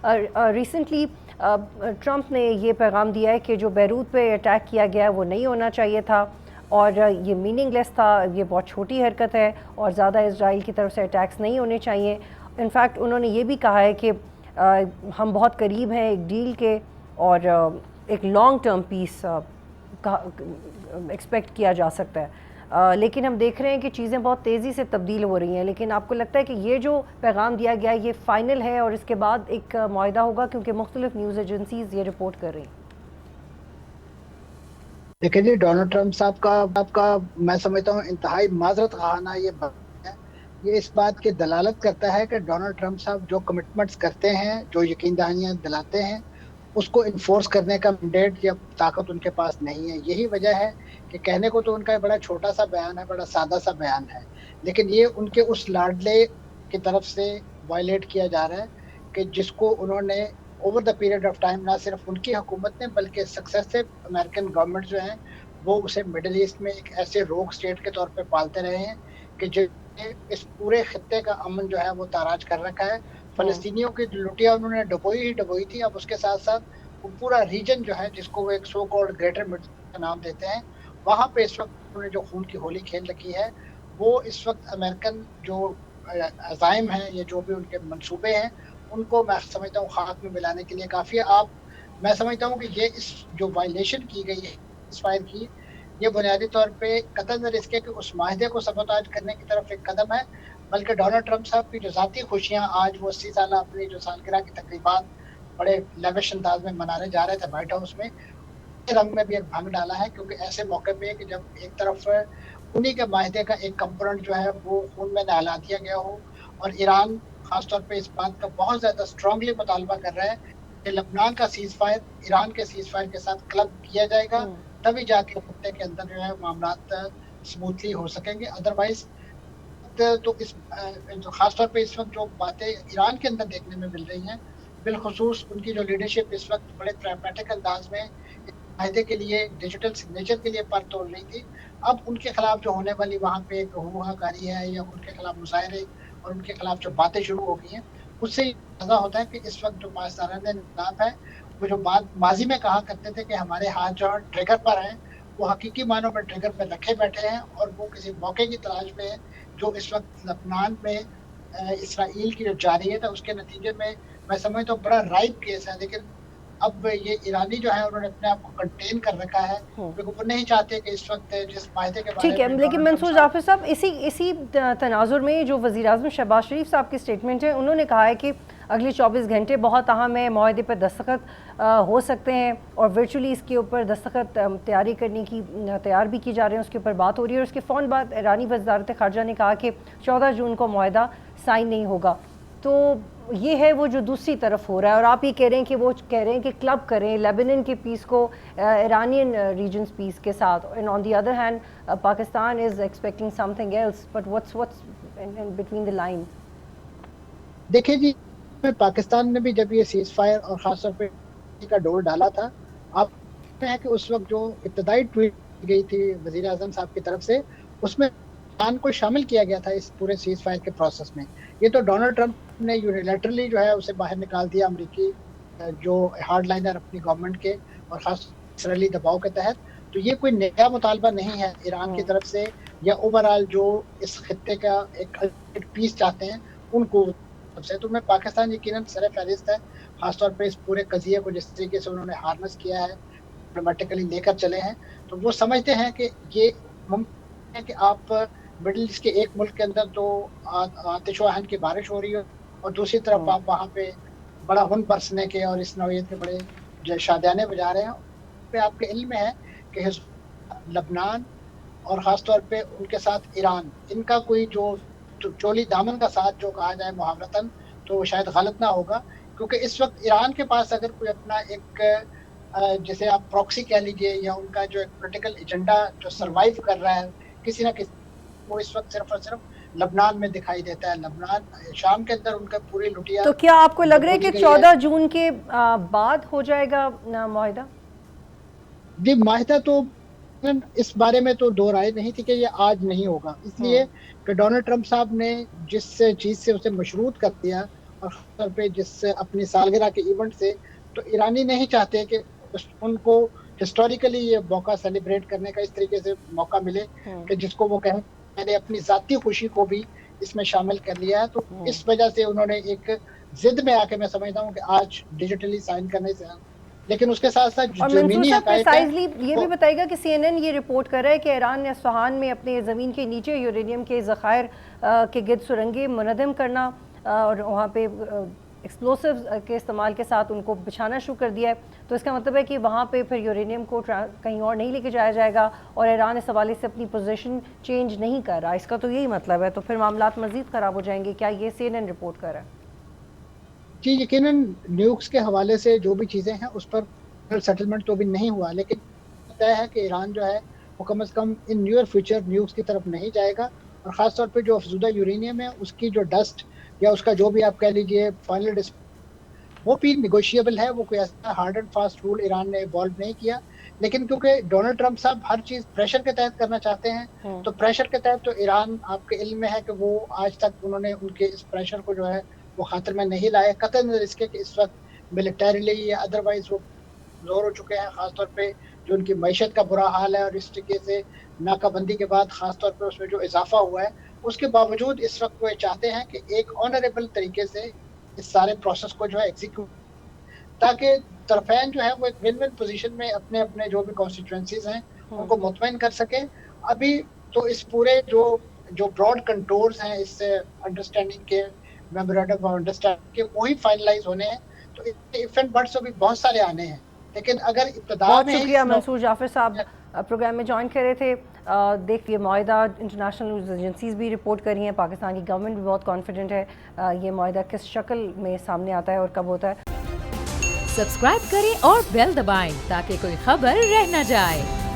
Recently Trump نے یہ پیغام دیا ہے کہ جو بیروت پہ اٹیک کیا گیا وہ نہیں ہونا چاہیے تھا اور یہ میننگ لیس تھا، یہ بہت چھوٹی حرکت ہے اور زیادہ اسرائیل کی طرف سے اٹیکس نہیں ہونے چاہیے. انفیکٹ انہوں نے یہ بھی کہا ہے کہ ہم بہت قریب ہیں ایک ڈیل کے اور ایک لانگ ٹرم پیس ایکسپیکٹ کیا جا سکتا ہے. لیکن ہم دیکھ رہے ہیں کہ چیزیں بہت تیزی سے تبدیل ہو رہی ہیں. لیکن آپ کو لگتا ہے کہ یہ جو پیغام دیا گیا یہ فائنل ہے اور اس کے بعد ایک معاہدہ ہوگا؟ کیونکہ مختلف نیوز ایجنسیز یہ رپورٹ کر رہی ہیں. دیکھیں جی، ڈونلڈ ٹرمپ صاحب کا میں سمجھتا ہوں انتہائی معذرت خانہ یہ بات ہے. یہ اس بات کی دلالت کرتا ہے کہ ڈونلڈ ٹرمپ صاحب جو کمٹمنٹس کرتے ہیں، جو یقین دہانیاں دلاتے ہیں، اس کو انفورس کرنے کا مینڈیٹ یا طاقت ان کے پاس نہیں ہے. یہی وجہ ہے کہ کہنے کو تو ان کا بڑا چھوٹا سا بیان ہے، بڑا سادہ سا بیان ہے، لیکن یہ ان کے اس لاڈلے کی طرف سے وائلیٹ کیا جا رہا ہے کہ جس کو انہوں نے over the period of time, نہ صرف ان کی حکومت نے بلکہ سکسیسو امریکن گورنمنٹ جو ہیں وہ اسے مڈل ایسٹ میں ایک ایسے روگ اسٹیٹ کے طور پہ پالتے رہے ہیں کہ جو اس پورے خطے کا امن جو ہے وہ تاراج کر رکھا ہے. فلسطینیوں کی لوٹیاں انہوں نے ڈبوئی تھی. اب اس کے ساتھ ساتھ وہ پورا ریجن جو ہے جس کو وہ ایک سو کالڈ گریٹر مڈل کا نام دیتے ہیں، وہاں پہ اس وقت انہوں نے جو خون کی ہولی کھیل رکھی ہے، وہ اس وقت امریکن جو عزائم ہیں یا جو بھی ان کے منصوبے ہیں ان کو میں سمجھتا ہوں خاک میں ملانے کے لیے کافی ہے. میں سمجھتا ہوں کہ یہ اس جو وائلیشن کی گئی ہے فائر کی، یہ بنیادی طور پہ قطع نظر اس کے کہ اس معاہدے کو سبوتاج کرنے کی طرف ایک قدم ہے، بلکہ ڈونلڈ ٹرمپ صاحب کی جو ذاتی خوشیاں آج وہ 80 سالہ اپنی جو سالگرہ کی تقریبات بڑے لیوش انداز میں منانے جا رہے تھے وائٹ ہاؤس میں، رنگ میں بھی ایک بھنگ ڈالا ہے. کیونکہ ایسے موقع پہ کہ جب ایک طرف انہی کے معاہدے کا ایک کمپوننٹ جو ہے وہ خون میں نہلا دیا گیا ہو، اور ایران خاص طور پہ اس بات کا بہت زیادہ اسٹرانگلی مطالبہ کر رہا ہے کہ لبنان کا سیز فائر ایران کے سیز فائر کے ساتھ کلب کیا جائے گا، تبھی جا کے خطے کے اندر جو ہے معاملات سموتھلی ہو سکیں گے. ادروائز تو اس خاص طور پہ اس وقت جو باتیں ایران کے اندر دیکھنے میں مل رہی ہیں، بالخصوص ان کی جو لیڈرشپ اس وقت بڑے پریگمیٹک انداز میں معاہدے کے لیے ڈیجیٹل سگنیچر کے لیے پر توڑ رہی تھی، اب ان کے خلاف جو ہونے والی وہاں پہ ایک ہوا کاری ہے یا ان کے خلاف مظاہرے اور ان کے خلاف جو باتیں شروع ہو گئی ہیں، اس سے اندازہ ہوتا ہے کہ اس وقت جو پاسداران نظام ہے وہ جو بات ماضی میں کہا کرتے تھے کہ ہمارے ہاتھ جو ٹریگر پر ہیں وہ حقیقی معنوں میں ٹریگر پر رکھے بیٹھے ہیں، اور وہ کسی موقع کی تلاش میں ہے جو اس وقت لبنان میں اسرائیل کی جو جارحیت ہے اس کے نتیجے میں سمجھتا ہوں بڑا رائپ کیس ہے. لیکن اب یہ ایرانی جو ہے انہوں نے اپنے آپ کو کنٹین کر رکھا ہے کیونکہ وہ نہیں چاہتے کہ اس وقت جس معاہدے کے بارے ٹھیک ہے. میں لیکن ڈونلڈ ٹرمپ منصور صاحب جعفر صاحب اسی تناظر میں جو وزیر اعظم شہباز شریف صاحب کی اسٹیٹمنٹ ہے، انہوں نے کہا ہے کہ اگلے 24 گھنٹے بہت اہم ہے، معاہدے پر دستخط ہو سکتے ہیں اور ورچولی اس کے اوپر دستخط تیاری کرنے کی تیار بھی کی جا رہے ہیں، اس کے اوپر بات ہو رہی ہے. اور اس کے فوراً بعد ایرانی وزارت خارجہ نے کہا کہ 14 جون کو معاہدہ سائن نہیں ہوگا. تو یہ ہے وہ جو دوسری طرف ہو رہا ہے، اور آپ یہ کہہ رہے ہیں کہ وہ کہہ رہے ہیں کہ کلب کریں لیبنن کے پیس کو ایرانین ریجنز پیس کے ساتھ. And on the other hand Pakistan is expecting something else, but what's between the line? دیکھیں جی، پاکستان نے بھی جب یہ سیز فائر اور خاص طور پہ کا ڈور ڈالا تھا، آپ ہے کہ اس وقت جو ابتدائی ٹویٹ کی گئی تھی وزیر اعظم صاحب کی طرف سے، اس میں پاکستان کو شامل کیا گیا تھا اس پورے سیز فائر کے پروسیس میں. یہ تو ڈونلڈ ٹرمپ نے یونیلیٹرلی جو ہے اسے باہر نکال دیا امریکی جو ہارڈ لائنر اپنی گورنمنٹ کے اور خاص اسرائیلی دباؤ کے تحت. تو یہ کوئی نیا مطالبہ نہیں ہے ایران کی طرف سے یا اوورال جو اس خطے کا ایک پیس چاہتے ہیں ان کو سے. تو میں پاکستان یقیناً سر فہرست ہے، خاص طور پہ اس پورے قضیے کو جس طریقے سے انہوں نے ہارنس کیا ہے، ڈپلومیٹکلی لے کر چلے ہیں. تو وہ سمجھتے ہیں کہ یہ ممکن ہے کہ آپ مڈل ایسٹ کے ایک ملک کے اندر تو آتش و آہن کی بارش ہو رہی ہے اور دوسری طرف آپ وہاں پہ بڑا ہن برسنے کے اور اس نوعیت کے بڑے شادیانے بجا رہے ہیں. پہ آپ کے علم میں ہے کہ لبنان اور خاص طور پہ ان کے ساتھ ایران، ان کا کوئی جو چولی دامن کا ساتھ جو کہا جائے محاورتاً تو وہ شاید غلط نہ ہوگا، کیونکہ اس وقت ایران کے پاس اگر کوئی اپنا ایک جیسے آپ پروکسی کہہ لیجئے یا ان کا جو ایک پولیٹیکل ایجنڈا جو سروائیو کر رہا ہے کسی نہ کسی، وہ اس وقت صرف اور صرف لبنان میں دکھائی دیتا ہے. لبنان شام کے اندر ان کا پوری لٹیا تو کیا آپ کو لگ رہا ہے کہ ڈبو دی گئی 14 جون کے بعد ہو جائے گا معاہدہ؟ جی معاہدہ تو اس بارے میں تو دو رائے نہیں تھی کہ یہ آج نہیں ہوگا، اس لیے کہ ڈونلڈ ٹرمپ صاحب نے جس چیز سے اسے مشروط کر دیا اور خاص طور پہ جس اپنی سالگرہ کے ایونٹ سے، تو ایرانی نہیں چاہتے کہ ان کو ہسٹوریکلی یہ موقع سیلیبریٹ کرنے کا اس طریقے سے موقع ملے کہ جس کو وہ کہیں میں نے اپنی ذاتی خوشی کو بھی اس میں شامل کر لیا ہے. تو اس وجہ سے انہوں نے ایک ضد میں آ کے میں سمجھتا ہوں کہ آج ڈیجیٹلی سائن کرنے سے، لیکن اس کے ساتھ ساتھ اور منصور زمینی صاحب حقائق ہے. پریسائزلی یہ بھی بتائے گا کہ سی این این یہ رپورٹ کر رہا ہے کہ ایران نے اصفہان میں اپنے زمین کے نیچے یورینیم کے ذخائر کے گرد سرنگیں منہدم کرنا اور وہاں پہ ایکسپلوسیوز کے استعمال کے ساتھ ان کو بچھانا شروع کر دیا ہے. تو اس کا مطلب ہے کہ وہاں پہ پھر یورینیم کو کہیں اور نہیں لے کے جایا جائے گا اور ایران اس حوالے سے اپنی پوزیشن چینج نہیں کر رہا. اس کا تو یہی مطلب ہے. تو پھر معاملات مزید خراب ہو جائیں گے. کیا یہ سی این این رپورٹ کر رہا ہے؟ جی یقیناً نیوکس کے حوالے سے جو بھی چیزیں ہیں اس پر سیٹلمنٹ تو بھی نہیں ہوا، لیکن طے ہے کہ ایران جو ہے وہ کم از کم ان نیئر فیوچر نیوکس کی طرف نہیں جائے گا. اور خاص طور پہ جو افزودہ یورینیم ہے اس کی جو ڈسٹ یا اس کا جو بھی آپ کہہ لیجئے فائنل وہ بھی نیگوشیبل ہے. وہ کوئی ایسا hard and fast rule Iran نے ایوالو نہیں کیا، لیکن کیونکہ ڈونلڈ ٹرمپ صاحب ہر چیز پریشر کے تحت کرنا چاہتے ہیں، تو پریشر کے تحت تو ایران آپ کے علم میں ہے کہ وہ آج تک انہوں نے ان کے اس پریشر کو جو ہے وہ خاطر میں نہیں لائے. قطع نظر اس کے کہ اس وقت ملٹریلی یا ادروائز وہ زور ہو چکے ہیں، خاص طور پہ جو ان کی معیشت کا برا حال ہے اور اس طریقے سے ناکہ بندی کے بعد خاص طور پہ اس میں جو اضافہ ہوا ہے اس کے باوجود اس وقت وہ چاہتے ہیں کہ ایک آنریبل طریقے سے اس سارے پروسیس کو جو ہے ایگزیکیوٹ، تاکہ طرفین جو ہے وہ ایک ون ون پوزیشن میں اپنے اپنے جو بھی کانسٹیٹوئنسیز ہیں ان کو مطمئن کر سکیں. ابھی تو اس پورے جو براڈ کنٹورز ہیں اس انڈرسٹینڈنگ کے، میمورینڈم آف انڈرسٹینڈنگ کے، وہی فائنلائز ہونے ہیں. تو ایف اینڈ بٹس بھی بہت سارے آنے ہیں، لیکن اگر ابتدا بہت میں شکریہ منصور جعفر صاحب پروگرام میں جوائن کر رہے تھے. دیکھیے معاہدہ انٹرنیشنل نیوز ایجنسیز بھی رپورٹ کر رہی ہیں، پاکستان کی گورنمنٹ بھی بہت کانفیڈنٹ ہے یہ معاہدہ کس شکل میں سامنے آتا ہے اور کب ہوتا ہے. سبسکرائب کریں اور بیل دبائیں تاکہ کوئی خبر رہ نہ جائے.